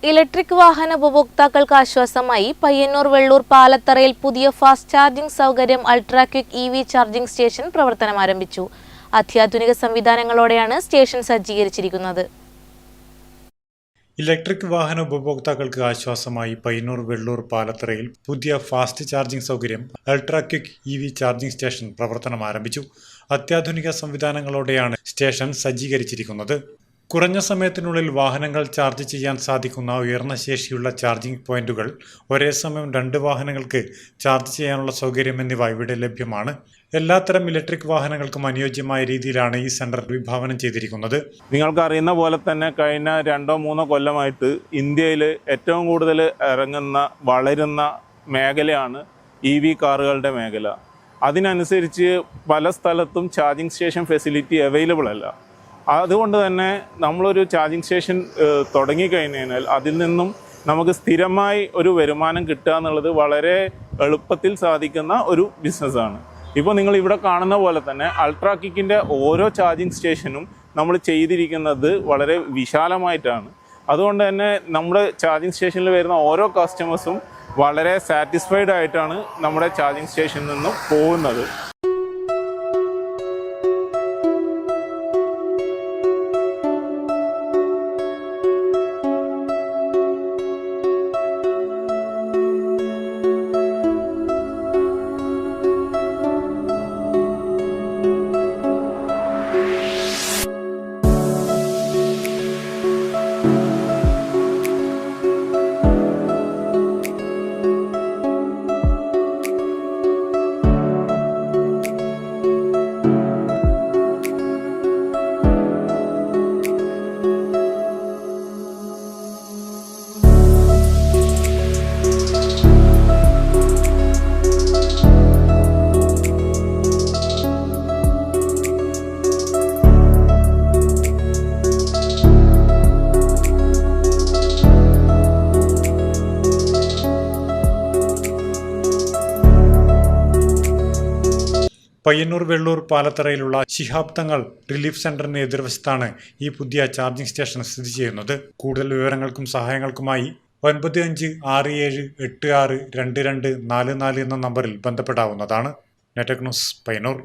Electric വാഹന ഉപഭോക്താക്കൾക്ക് ആശ്വാസമായി പയ്യന്നൂർ വെള്ളൂർ പാലത്തറയിൽ പുതിയ ഫാസ്റ്റ് ചാർജിംഗ് സൗകര്യം ultra quick EV charging station പ്രവർത്തനം ആരംഭിച്ചു. അത്യാധുനിക സംവിധാനങ്ങളോടെയാണ് സ്റ്റേഷൻ സജ്ജീകരിച്ചിരിക്കുന്നത്. ഇലക്ട്രിക് വാഹന ഉപഭോക്താക്കൾക്ക് ആശ്വാസമായി പയ്യന്നൂർ വെള്ളൂർ പാലത്തറയിൽ പുതിയ ഫാസ്റ്റ് ചാർജിംഗ് സൗകര്യം ultra quick EV charging station പ്രവർത്തനം ആരംഭിച്ചു. അത്യാധുനിക സംവിധാനങ്ങളോടെയാണ് സ്റ്റേഷൻ സജ്ജീകരിച്ചിരിക്കുന്നത്. കുറഞ്ഞ സമയത്തിനുള്ളിൽ വാഹനങ്ങൾ ചാർജ് ചെയ്യാൻ സാധിക്കുന്ന ഉയർന്ന ശേഷിയുള്ള ചാർജിംഗ് പോയിന്റുകൾ, ഒരേ സമയം 2 വാഹനങ്ങൾക്ക് ചാർജ് ചെയ്യാനുള്ള സൗകര്യം എന്നിവ ഇവിടെ ലഭ്യമാണ്. എല്ലാത്തരം ഇലക്ട്രിക് വാഹനങ്ങൾക്കും അനുയോജ്യമായ രീതിയിലാണ് ഈ സെന്റർ വിഭാവനം ചെയ്തിരിക്കുന്നത്. നിങ്ങൾക്ക് അറിയുന്ന പോലെ തന്നെ കഴിഞ്ഞ 2-3 കൊല്ലമായിട്ട് ഇന്ത്യയിൽ ഏറ്റവും കൂടുതൽ ഇറങ്ങുന്ന വളരുന്ന മേഖലയാണ് EV കാറുകളുടെ മേഖല. അതിനനുസരിച്ച് പല സ്ഥലത്തും ചാർജിംഗ് സ്റ്റേഷൻ ഫെസിലിറ്റി അവൈലബിൾ അല്ല. അതുകൊണ്ട് തന്നെ നമ്മളൊരു ചാർജിംഗ് സ്റ്റേഷൻ തുടങ്ങിക്കഴിഞ്ഞാൽ അതിൽ നിന്നും നമുക്ക് സ്ഥിരമായി ഒരു വരുമാനം കിട്ടുക എന്നുള്ളത് വളരെ എളുപ്പത്തിൽ സാധിക്കുന്ന ഒരു ബിസിനസ്സാണ്. ഇപ്പോൾ നിങ്ങൾ ഇവിടെ കാണുന്ന പോലെ തന്നെ അൾട്രാ ക്വിക്കിൻ്റെ ഓരോ ചാർജിംഗ് സ്റ്റേഷനും നമ്മൾ ചെയ്തിരിക്കുന്നത് വളരെ വിശാലമായിട്ടാണ്. അതുകൊണ്ട് തന്നെ നമ്മുടെ ചാർജിംഗ് സ്റ്റേഷനിൽ വരുന്ന ഓരോ കസ്റ്റമേഴ്സും വളരെ സാറ്റിസ്ഫൈഡ് ആയിട്ടാണ് നമ്മുടെ ചാർജിംഗ് സ്റ്റേഷനിൽ നിന്നും പോകുന്നത്. പയ്യന്നൂർ വെള്ളൂർ പാലത്തറയിലുള്ള ശിഹാബ് തങ്ങൾ റിലീഫ് സെന്ററിന് എതിർവശത്താണ് ഈ പുതിയ ചാർജിംഗ് സ്റ്റേഷൻ സ്ഥിതി ചെയ്യുന്നത്. കൂടുതൽ വിവരങ്ങൾക്കും സഹായങ്ങൾക്കുമായി 9567862244 എന്ന നമ്പറിൽ ബന്ധപ്പെടാവുന്നതാണ്. Network news, Payyanur.